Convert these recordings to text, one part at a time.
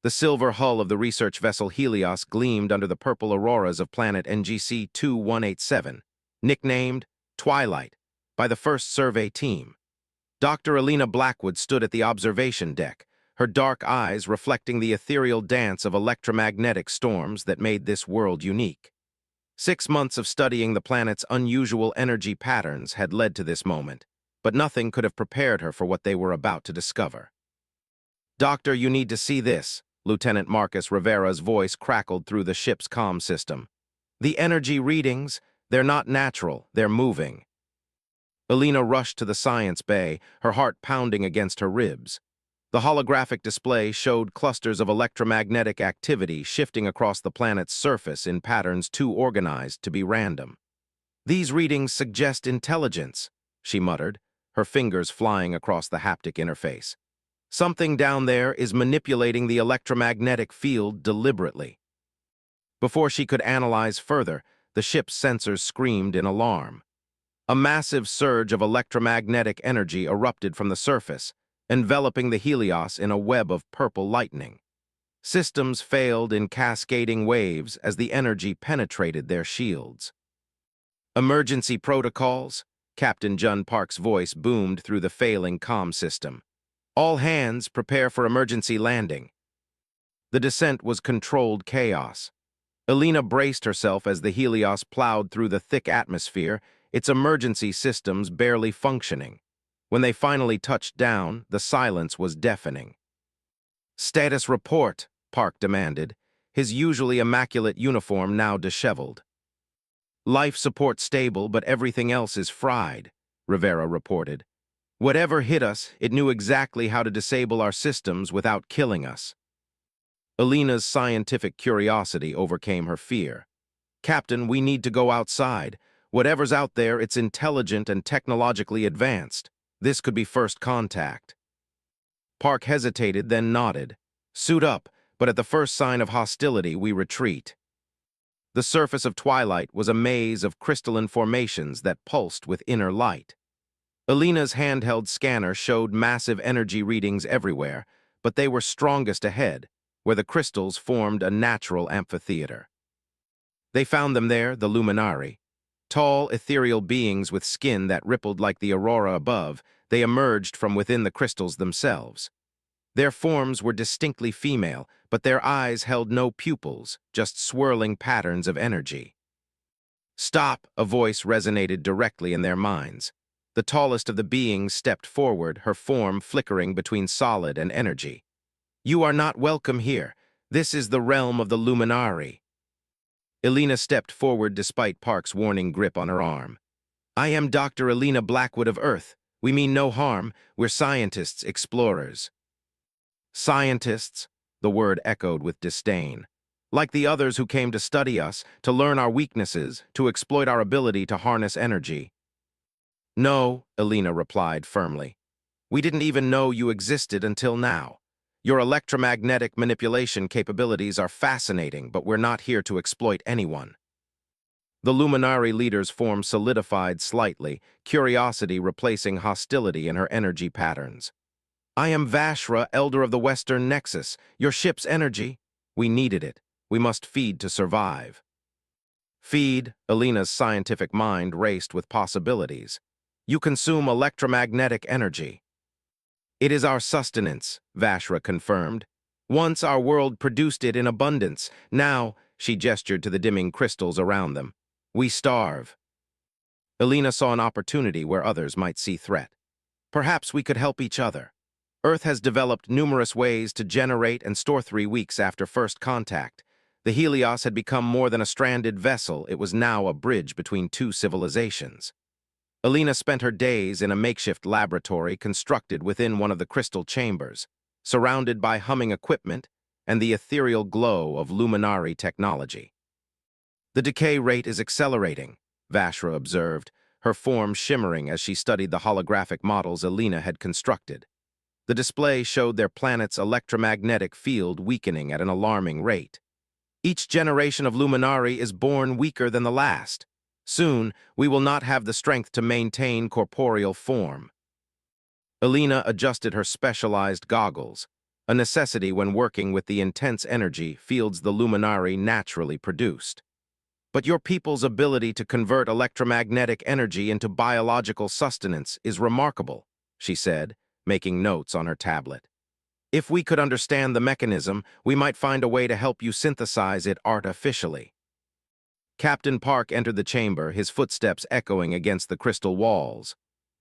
The silver hull of the research vessel Helios gleamed under the purple auroras of planet NGC-2187, nicknamed Twilight by the first survey team. Dr. Alina Blackwood stood at the observation deck, her dark eyes reflecting the ethereal dance of electromagnetic storms that made this world unique. 6 months of studying the planet's unusual energy patterns had led to this moment, but nothing could have prepared her for what they were about to discover. "Doctor, you need to see this," Lieutenant Marcus Rivera's voice crackled through the ship's comm system. "The energy readings, they're not natural, they're moving." Alina rushed to the science bay, her heart pounding against her ribs. The holographic display showed clusters of electromagnetic activity shifting across the planet's surface in patterns too organized to be random. "These readings suggest intelligence," she muttered, her fingers flying across the haptic interface. "Something down there is manipulating the electromagnetic field deliberately." Before she could analyze further, the ship's sensors screamed in alarm. A massive surge of electromagnetic energy erupted from the surface, enveloping the Helios in a web of purple lightning. Systems failed in cascading waves as the energy penetrated their shields. "Emergency protocols," Captain Jun Park's voice boomed through the failing comm system. "All hands prepare for emergency landing." The descent was controlled chaos. Alina braced herself as the Helios plowed through the thick atmosphere, its emergency systems barely functioning. When they finally touched down, the silence was deafening. "Status report," Park demanded, his usually immaculate uniform now disheveled. "Life support stable, but everything else is fried," Rivera reported. "Whatever hit us, it knew exactly how to disable our systems without killing us." Alina's scientific curiosity overcame her fear. "Captain, we need to go outside. Whatever's out there, it's intelligent and technologically advanced. This could be first contact." Park hesitated, then nodded. "Suit up, but at the first sign of hostility, we retreat." The surface of Twilight was a maze of crystalline formations that pulsed with inner light. Alina's handheld scanner showed massive energy readings everywhere, but they were strongest ahead, where the crystals formed a natural amphitheater. They found them there, the Luminari. Tall, ethereal beings with skin that rippled like the aurora above, they emerged from within the crystals themselves. Their forms were distinctly female, but their eyes held no pupils, just swirling patterns of energy. "Stop!" a voice resonated directly in their minds. The tallest of the beings stepped forward, her form flickering between solid and energy. "You are not welcome here. This is the realm of the Luminari." Alina stepped forward despite Park's warning grip on her arm. "I am Dr. Alina Blackwood of Earth. We mean no harm. We're scientists, explorers." "Scientists," the word echoed with disdain. "Like the others who came to study us, to learn our weaknesses, to exploit our ability to harness energy." "No," Alina replied firmly. "We didn't even know you existed until now. Your electromagnetic manipulation capabilities are fascinating, but we're not here to exploit anyone." The Luminari leader's form solidified slightly, curiosity replacing hostility in her energy patterns. "I am Vashra, Elder of the Western Nexus. Your ship's energy. We needed it. We must feed to survive." "Feed," Alina's scientific mind raced with possibilities. "You consume electromagnetic energy." "It is our sustenance," Vashra confirmed. "Once our world produced it in abundance. Now," she gestured to the dimming crystals around them, "we starve." Alina saw an opportunity where others might see threat. "Perhaps we could help each other. Earth has developed numerous ways to generate and store 3 weeks after first contact. The Helios had become more than a stranded vessel. It was now a bridge between 2 civilizations. Alina spent her days in a makeshift laboratory constructed within one of the crystal chambers, surrounded by humming equipment and the ethereal glow of Luminari technology. "The decay rate is accelerating," Vashra observed, her form shimmering as she studied the holographic models Alina had constructed. The display showed their planet's electromagnetic field weakening at an alarming rate. "Each generation of Luminari is born weaker than the last. Soon, we will not have the strength to maintain corporeal form." Alina adjusted her specialized goggles. a necessity when working with the intense energy fields the Luminari naturally produced. But your people's ability to convert electromagnetic energy into biological sustenance is remarkable, she said, making notes on her tablet. If we could understand the mechanism, we might find a way to help you synthesize it artificially. Captain Park entered the chamber, his footsteps echoing against the crystal walls.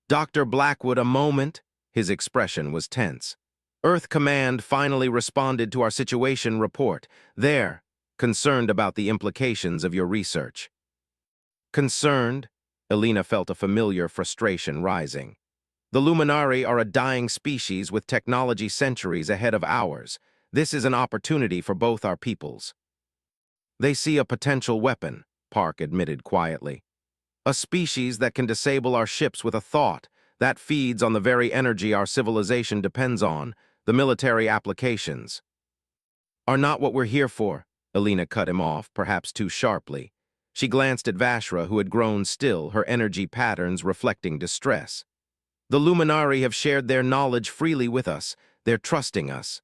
Dr. Blackwood, a moment. His expression was tense. Earth Command finally responded to our situation report. They're concerned about the implications of your research. Concerned? Elena felt a familiar frustration rising. The Luminari are a dying species with technology centuries ahead of ours. This is an opportunity for both our peoples. They see a potential weapon, Park admitted quietly. A species that can disable our ships with a thought, that feeds on the very energy our civilization depends on, the military applications. Are not what we're here for, Elena cut him off, perhaps too sharply. She glanced at Vashra, who had grown still, her energy patterns reflecting distress. The Luminari have shared their knowledge freely with us. They're trusting us.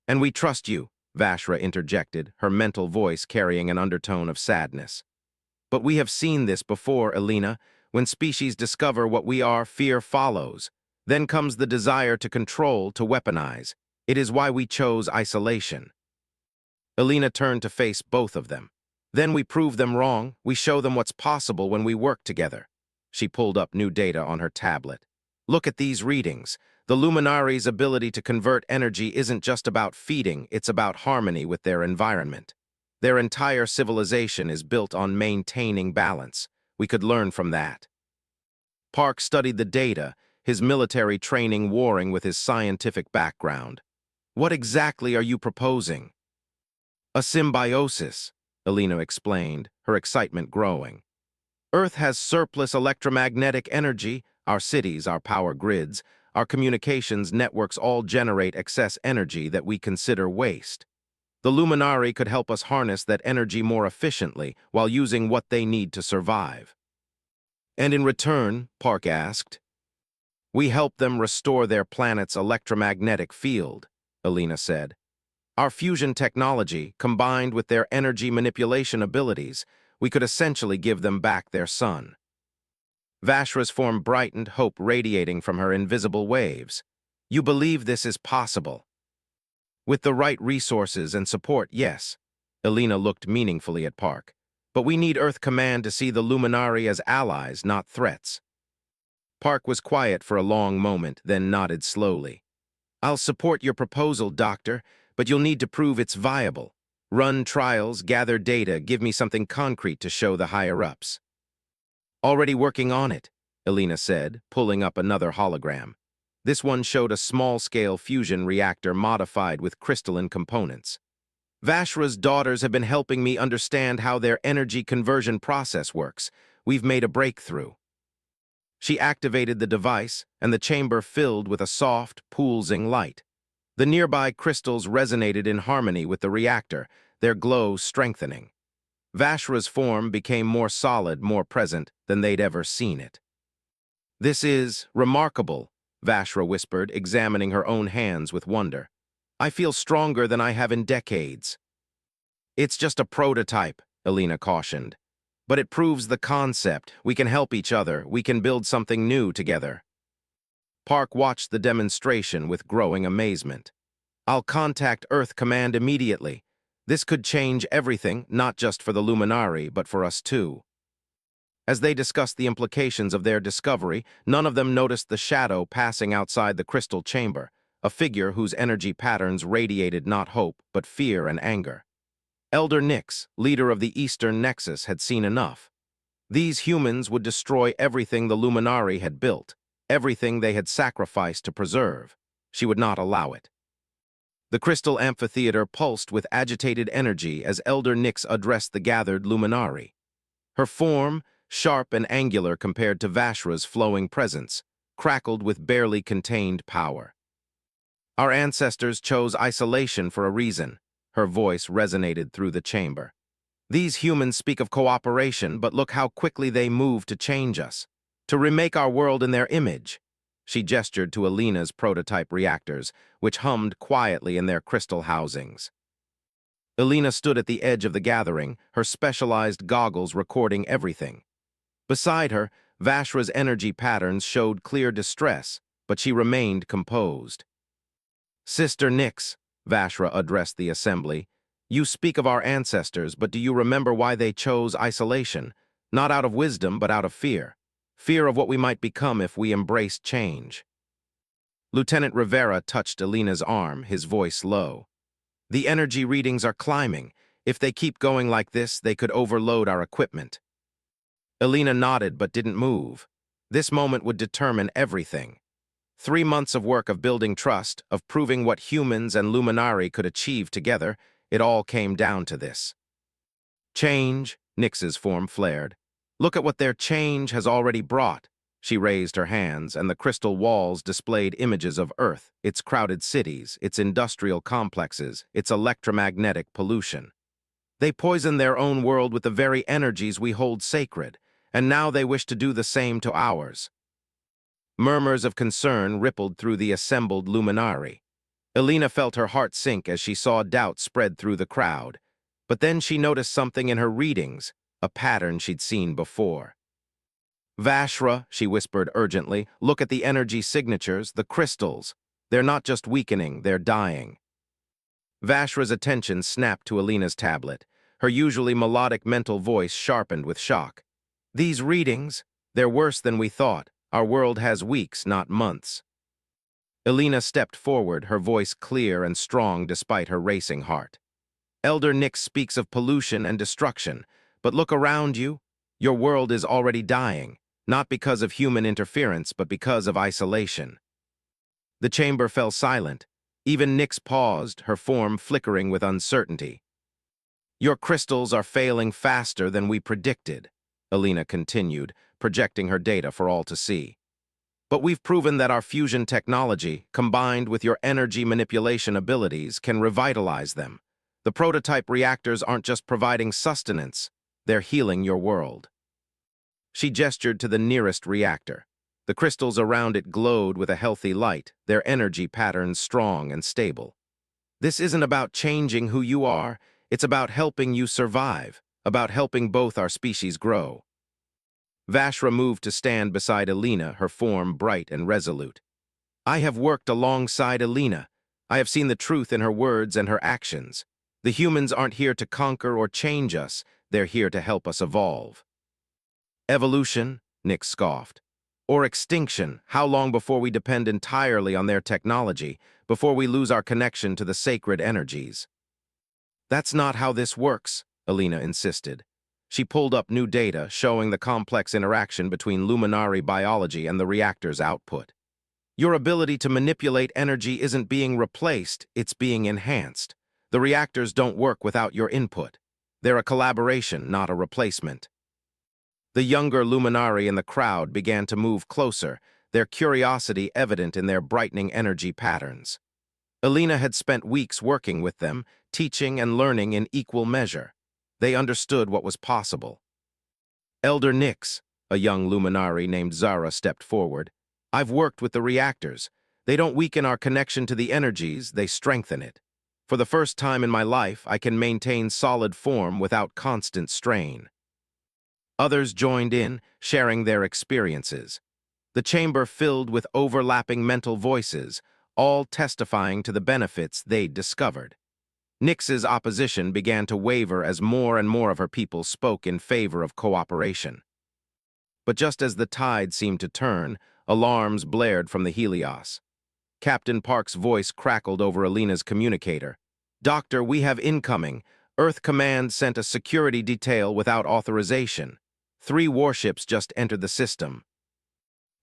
And we trust you, Vashra interjected, her mental voice carrying an undertone of sadness. But we have seen this before, Elena. When species discover what we are, fear follows. Then comes the desire to control, to weaponize. It is why we chose isolation. Elena turned to face both of them. Then we prove them wrong. We show them what's possible when we work together. She pulled up new data on her tablet. Look at these readings. The Luminari's ability to convert energy isn't just about feeding, it's about harmony with their environment. Their entire civilization is built on maintaining balance. We could learn from that. Park studied the data, his military training warring with his scientific background. What exactly are you proposing? A symbiosis, Elena explained, her excitement growing. Earth has surplus electromagnetic energy. Our cities, our power grids, our communications networks all generate excess energy that we consider waste. The Luminari could help us harness that energy more efficiently while using what they need to survive. And in return, Park asked, we help them restore their planet's electromagnetic field, Elena said. Our fusion technology, combined with their energy manipulation abilities, we could essentially give them back their sun. Vashra's form brightened, hope radiating from her invisible waves. You believe this is possible? With the right resources and support, yes. Elena looked meaningfully at Park. But we need Earth Command to see the Luminari as allies, not threats. Park was quiet for a long moment, then nodded slowly. I'll support your proposal, Doctor, but you'll need to prove it's viable. Run trials, gather data, give me something concrete to show the higher-ups. Already working on it, Elena said, pulling up another hologram. This one showed a small-scale fusion reactor modified with crystalline components. Vashra's daughters have been helping me understand how their energy conversion process works. We've made a breakthrough. She activated the device, and the chamber filled with a soft, pulsing light. The nearby crystals resonated in harmony with the reactor, their glow strengthening. Vashra's form became more solid, more present than they'd ever seen it. This is remarkable, Vashra whispered, examining her own hands with wonder. I feel stronger than I have in decades. It's just a prototype, Elena cautioned. But it proves the concept. We can help each other. We can build something new together. Park watched the demonstration with growing amazement. I'll contact Earth Command immediately. This could change everything, not just for the Luminari, but for us too. As they discussed the implications of their discovery, none of them noticed the shadow passing outside the crystal chamber, a figure whose energy patterns radiated not hope, but fear and anger. Elder Nyx, leader of the Eastern Nexus, had seen enough. These humans would destroy everything the Luminari had built, everything they had sacrificed to preserve. She would not allow it. The crystal amphitheater pulsed with agitated energy as Elder Nyx addressed the gathered Luminari. Her form, sharp and angular compared to Vashra's flowing presence, crackled with barely contained power. Our ancestors chose isolation for a reason. Her voice resonated through the chamber. These humans speak of cooperation, but look how quickly they move to change us, to remake our world in their image. She gestured to Alina's prototype reactors, which hummed quietly in their crystal housings. Alina stood at the edge of the gathering, her specialized goggles recording everything. Beside her, Vashra's energy patterns showed clear distress, but she remained composed. "Sister Nyx," Vashra addressed the assembly, "you speak of our ancestors, but do you remember why they chose isolation? Not out of wisdom, but out of fear. Fear of what we might become if we embraced change." Lieutenant Rivera touched Alina's arm, his voice low. "The energy readings are climbing. If they keep going like this, they could overload our equipment." Alina nodded but didn't move. This moment would determine everything. 3 months of work of building trust, of proving what humans and Luminari could achieve together, it all came down to this. "Change," Nyx's form flared. "Look at what their change has already brought." She raised her hands, and the crystal walls displayed images of Earth, its crowded cities, its industrial complexes, its electromagnetic pollution. They poison their own world with the very energies we hold sacred, and now they wish to do the same to ours. Murmurs of concern rippled through the assembled Luminari. Alina felt her heart sink as she saw doubt spread through the crowd. But then she noticed something in her readings, a pattern she'd seen before. "Vashra," she whispered urgently, "look at the energy signatures, the crystals. They're not just weakening, they're dying." Vashra's attention snapped to Alina's tablet, her usually melodic mental voice sharpened with shock. "These readings, they're worse than we thought. Our world has weeks, not months." Alina stepped forward, her voice clear and strong despite her racing heart. "Elder Nyx speaks of pollution and destruction, but look around you. Your world is already dying, not because of human interference, but because of isolation." The chamber fell silent. Even Nyx paused, her form flickering with uncertainty. "Your crystals are failing faster than we predicted," Alina continued, projecting her data for all to see. "But we've proven that our fusion technology, combined with your energy manipulation abilities, can revitalize them. The prototype reactors aren't just providing sustenance, they're healing your world." She gestured to the nearest reactor. The crystals around it glowed with a healthy light, their energy patterns strong and stable. "This isn't about changing who you are, it's about helping you survive, about helping both our species grow." Vashra moved to stand beside Alina, her form bright and resolute. "I have worked alongside Alina. I have seen the truth in her words and her actions. The humans aren't here to conquer or change us, they're here to help us evolve." "Evolution?" Nyx scoffed. "Or extinction? How long before we depend entirely on their technology, before we lose our connection to the sacred energies?" "That's not how this works," Alina insisted. She pulled up new data showing the complex interaction between Luminari biology and the reactor's output. "Your ability to manipulate energy isn't being replaced, it's being enhanced. The reactors don't work without your input. They're a collaboration, not a replacement." The younger Luminari in the crowd began to move closer, their curiosity evident in their brightening energy patterns. Alina had spent weeks working with them, teaching and learning in equal measure. They understood what was possible. "Elder Nyx," a young Luminari named Zara stepped forward, "I've worked with the reactors. They don't weaken our connection to the energies, they strengthen it. For the first time in my life, I can maintain solid form without constant strain." Others joined in, sharing their experiences. The chamber filled with overlapping mental voices, all testifying to the benefits they'd discovered. Nyx's opposition began to waver as more and more of her people spoke in favor of cooperation. But just as the tide seemed to turn, alarms blared from the Helios. Captain Park's voice crackled over Alina's communicator. "Doctor, we have incoming. Earth Command sent a security detail without authorization. 3 warships just entered the system."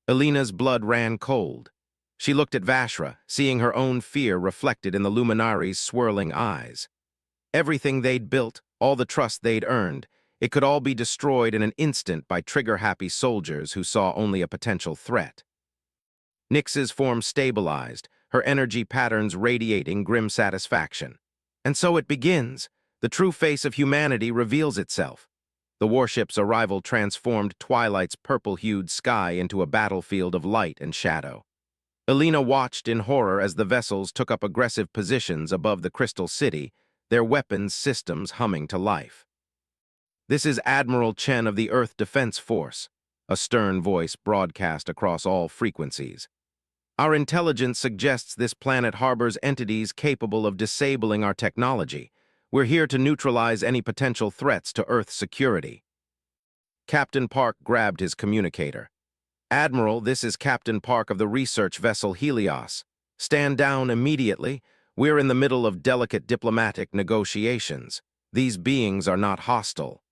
Alina's blood ran cold. She looked at Vashra, seeing her own fear reflected in the Luminari's swirling eyes. Everything they'd built, all the trust they'd earned, it could all be destroyed in an instant by trigger-happy soldiers who saw only a potential threat. Nyx's form stabilized, her energy patterns radiating grim satisfaction. And so it begins. The true face of humanity reveals itself. The warship's arrival transformed Twilight's purple-hued sky into a battlefield of light and shadow. Alina watched in horror as the vessels took up aggressive positions above the Crystal City, their weapons systems humming to life. "This is Admiral Chen of the Earth Defense Force," a stern voice broadcast across all frequencies. "Our intelligence suggests this planet harbors entities capable of disabling our technology. We're here to neutralize any potential threats to Earth's security." Captain Park grabbed his communicator. "Admiral, this is Captain Park of the research vessel Helios. Stand down immediately. We're in the middle of delicate diplomatic negotiations. These beings are not hostile."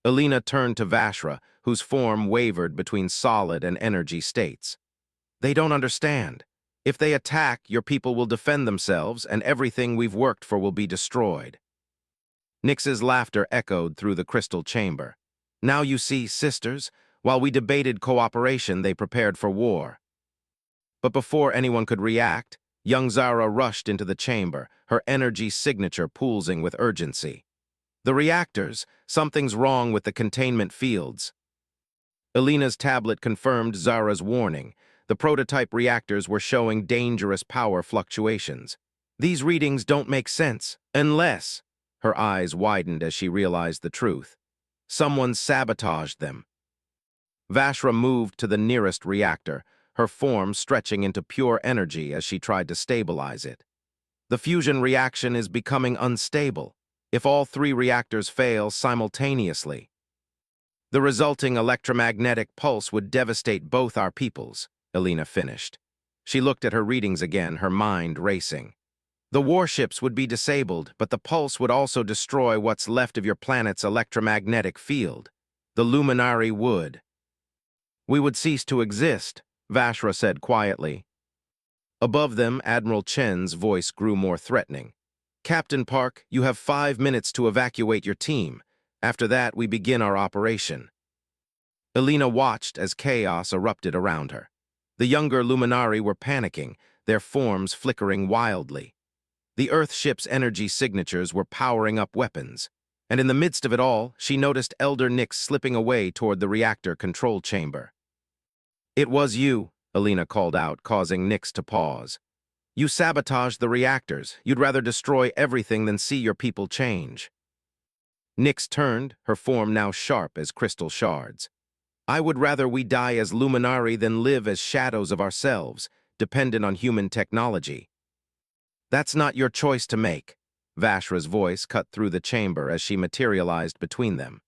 Alina turned to Vashra, whose form wavered between solid and energy states. "They don't understand. If they attack, your people will defend themselves, and everything we've worked for will be destroyed." Nyx's laughter echoed through the crystal chamber. "Now you see, sisters, while we debated cooperation, they prepared for war." But before anyone could react, young Zara rushed into the chamber, her energy signature pulsing with urgency. "The reactors! Something's wrong with the containment fields." Alina's tablet confirmed Zara's warning. The prototype reactors were showing dangerous power fluctuations. "These readings don't make sense, unless—" Her eyes widened as she realized the truth. "Someone sabotaged them." Vashra moved to the nearest reactor, her form stretching into pure energy as she tried to stabilize it. "The fusion reaction is becoming unstable. If all three reactors fail simultaneously, the resulting electromagnetic pulse would devastate both our peoples," Alina finished. She looked at her readings again, her mind racing. "The warships would be disabled, but the pulse would also destroy what's left of your planet's electromagnetic field. The luminary would. We would cease to exist," Vashra said quietly. Above them, Admiral Chen's voice grew more threatening. "Captain Park, you have 5 minutes to evacuate your team. After that, we begin our operation." Alina watched as chaos erupted around her. The younger Luminari were panicking, their forms flickering wildly. The Earthship's energy signatures were powering up weapons. And in the midst of it all, she noticed Elder Nyx slipping away toward the reactor control chamber. "It was you," Alina called out, causing Nyx to pause. "You sabotaged the reactors. You'd rather destroy everything than see your people change." Nyx turned, her form now sharp as crystal shards. "I would rather we die as Luminari than live as shadows of ourselves, dependent on human technology." "That's not your choice to make." Vashra's voice cut through the chamber as she materialized between them.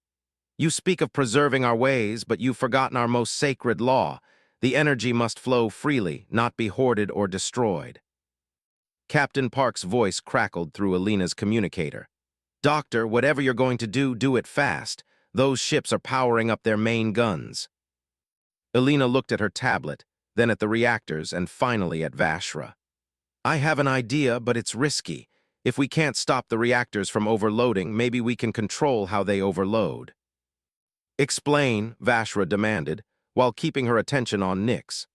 "You speak of preserving our ways, but you've forgotten our most sacred law. The energy must flow freely, not be hoarded or destroyed." Captain Park's voice crackled through Alina's communicator. "Doctor, whatever you're going to do it fast. Those ships are powering up their main guns." Alina looked at her tablet, then at the reactors, and finally at Vashra. "I have an idea, but it's risky. If we can't stop the reactors from overloading, maybe we can control how they overload." "Explain," Vashra demanded, while keeping her attention on Nyx.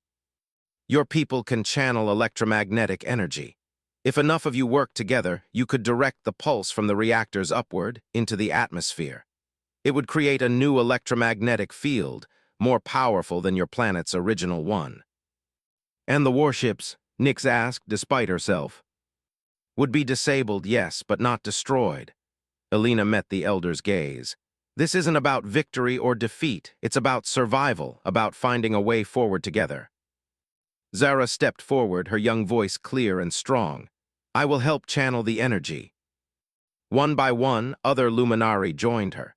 "Your people can channel electromagnetic energy. If enough of you work together, you could direct the pulse from the reactors upward into the atmosphere. It would create a new electromagnetic field, more powerful than your planet's original one." "And the warships?" Nyx asked, despite herself. "Would be disabled, yes, but not destroyed." Alina met the Elder's gaze. "This isn't about victory or defeat. It's about survival, about finding a way forward together." Zara stepped forward, her young voice clear and strong. "I will help channel the energy." One by one, other Luminari joined her.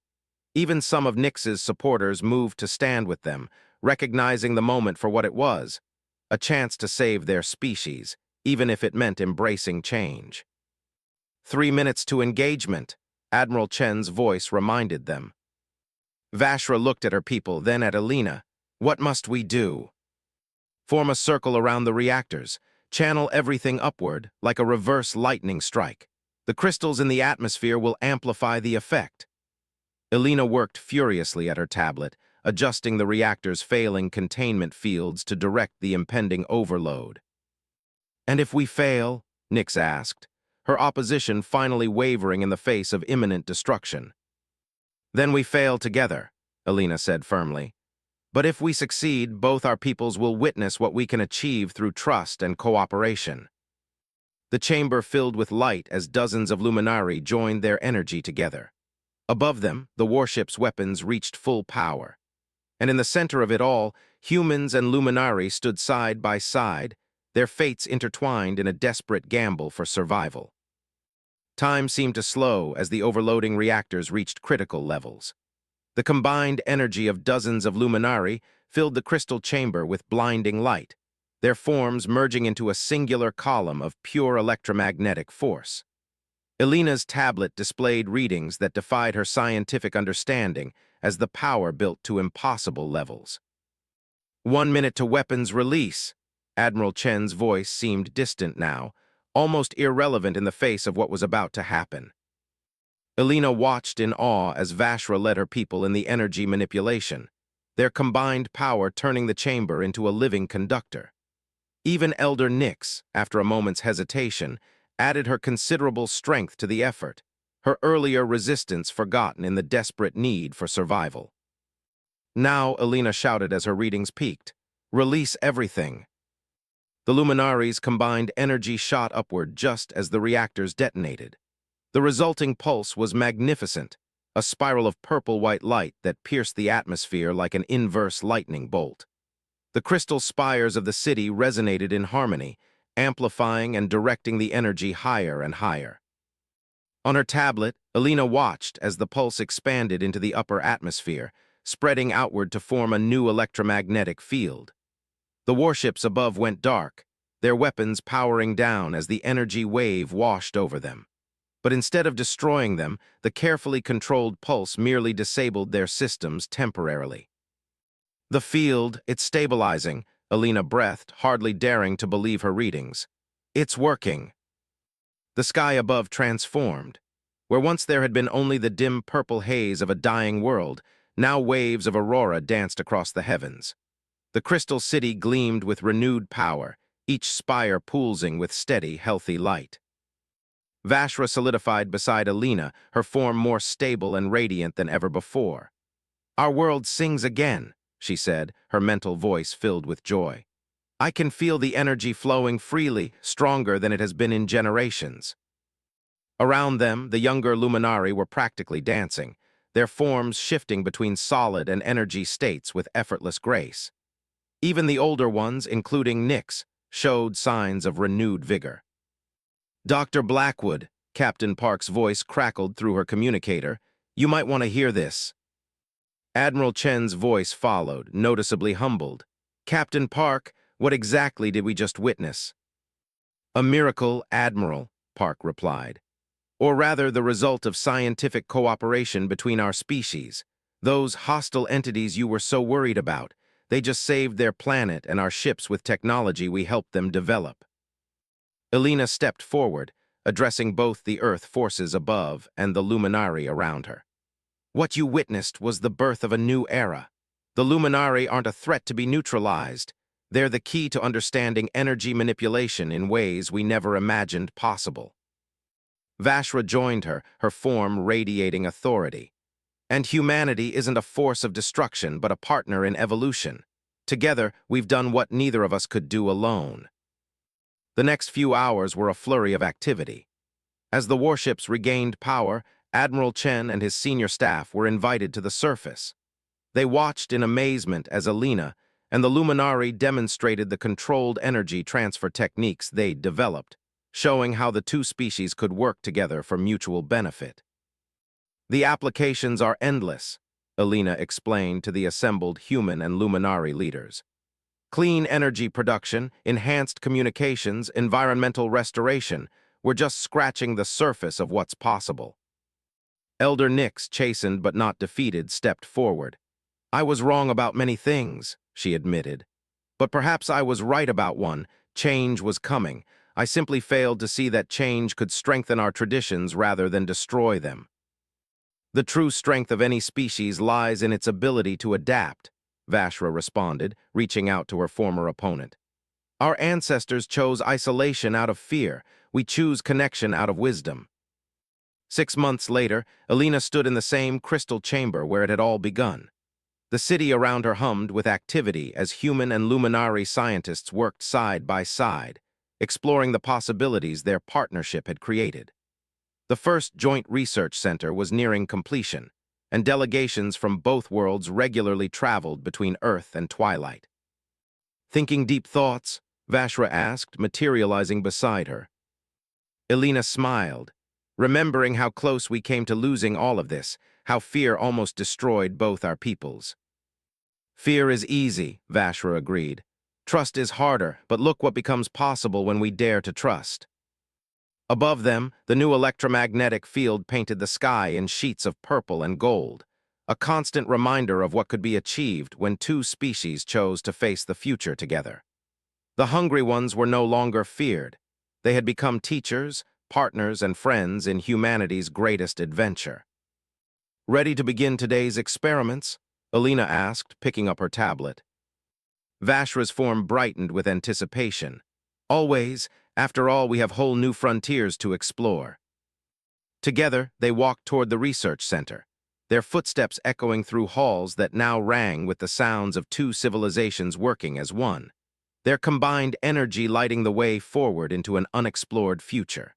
Even some of Nyx's supporters moved to stand with them, recognizing the moment for what it was, a chance to save their species, even if it meant embracing change. 3 minutes to engagement, Admiral Chen's voice reminded them. Vashra looked at her people, then at Alina. "What must we do?" "Form a circle around the reactors. Channel everything upward, like a reverse lightning strike. The crystals in the atmosphere will amplify the effect." Alina worked furiously at her tablet, adjusting the reactor's failing containment fields to direct the impending overload. "And if we fail?" Nyx asked, her opposition finally wavering in the face of imminent destruction. "Then we fail together," Alina said firmly. But if we succeed, both our peoples will witness what we can achieve through trust and cooperation. The chamber filled with light as dozens of luminari joined their energy together. Above them, the warship's weapons reached full power. And in the center of it all, humans and luminari stood side by side, their fates intertwined in a desperate gamble for survival. Time seemed to slow as the overloading reactors reached critical levels. The combined energy of dozens of luminari filled the crystal chamber with blinding light, their forms merging into a singular column of pure electromagnetic force. Elena's tablet displayed readings that defied her scientific understanding as the power built to impossible levels. 1 minute to weapons release. Admiral Chen's voice seemed distant now, almost irrelevant in the face of what was about to happen. Elena watched in awe as Vashra led her people in the energy manipulation, their combined power turning the chamber into a living conductor. Even Elder Nyx, after a moment's hesitation, added her considerable strength to the effort, her earlier resistance forgotten in the desperate need for survival. Now, Elena shouted as her readings peaked, "Release everything." The luminaries' combined energy shot upward just as the reactors detonated. The resulting pulse was magnificent, a spiral of purple-white light that pierced the atmosphere like an inverse lightning bolt. The crystal spires of the city resonated in harmony, amplifying and directing the energy higher and higher. On her tablet, Elena watched as the pulse expanded into the upper atmosphere, spreading outward to form a new electromagnetic field. The warships above went dark, their weapons powering down as the energy wave washed over them. But instead of destroying them, the carefully controlled pulse merely disabled their systems temporarily. The field, it's stabilizing, Elena breathed, hardly daring to believe her readings. It's working. The sky above transformed. Where once there had been only the dim purple haze of a dying world, now waves of aurora danced across the heavens. The crystal city gleamed with renewed power, each spire pulsing with steady, healthy light. Vashra solidified beside Elena, her form more stable and radiant than ever before. "Our world sings again," she said, her mental voice filled with joy. "I can feel the energy flowing freely, stronger than it has been in generations." Around them, the younger luminari were practically dancing, their forms shifting between solid and energy states with effortless grace. Even the older ones, including Nyx, showed signs of renewed vigor. "Dr. Blackwood," Captain Park's voice crackled through her communicator, "you might want to hear this." Admiral Chen's voice followed, noticeably humbled. "Captain Park, what exactly did we just witness?" "A miracle, Admiral," Park replied. "Or rather, the result of scientific cooperation between our species. Those hostile entities you were so worried about, they just saved their planet and our ships with technology we helped them develop." Elena stepped forward, addressing both the Earth forces above and the luminari around her. "What you witnessed was the birth of a new era. The luminari aren't a threat to be neutralized. They're the key to understanding energy manipulation in ways we never imagined possible." Vashra joined her, her form radiating authority. "And humanity isn't a force of destruction, but a partner in evolution. Together, we've done what neither of us could do alone." The next few hours were a flurry of activity. As the warships regained power, Admiral Chen and his senior staff were invited to the surface. They watched in amazement as Elena and the luminari demonstrated the controlled energy transfer techniques they'd developed, showing how the two species could work together for mutual benefit. "The applications are endless," Elena explained to the assembled human and luminari leaders. "Clean energy production, enhanced communications, environmental restoration, we're just scratching the surface of what's possible." Elder Nyx, chastened but not defeated, stepped forward. "I was wrong about many things," she admitted. "But perhaps I was right about one. Change was coming. I simply failed to see that change could strengthen our traditions rather than destroy them." "The true strength of any species lies in its ability to adapt," Vashra responded, reaching out to her former opponent. "Our ancestors chose isolation out of fear. We choose connection out of wisdom." 6 months later, Elena stood in the same crystal chamber where it had all begun. The city around her hummed with activity as human and luminary scientists worked side by side, exploring the possibilities their partnership had created. The first joint research center was nearing completion, and delegations from both worlds regularly traveled between Earth and Twilight. Thinking deep thoughts? Vashra asked, materializing beside her. Elena smiled, remembering how close we came to losing all of this, how fear almost destroyed both our peoples. Fear is easy, Vashra agreed. Trust is harder, but look what becomes possible when we dare to trust. Above them, the new electromagnetic field painted the sky in sheets of purple and gold, a constant reminder of what could be achieved when two species chose to face the future together. The hungry ones were no longer feared. They had become teachers, partners, and friends in humanity's greatest adventure. Ready to begin today's experiments? Elena asked, picking up her tablet. Vashra's form brightened with anticipation. Always, after all, we have whole new frontiers to explore. Together, they walked toward the research center, their footsteps echoing through halls that now rang with the sounds of two civilizations working as one, their combined energy lighting the way forward into an unexplored future.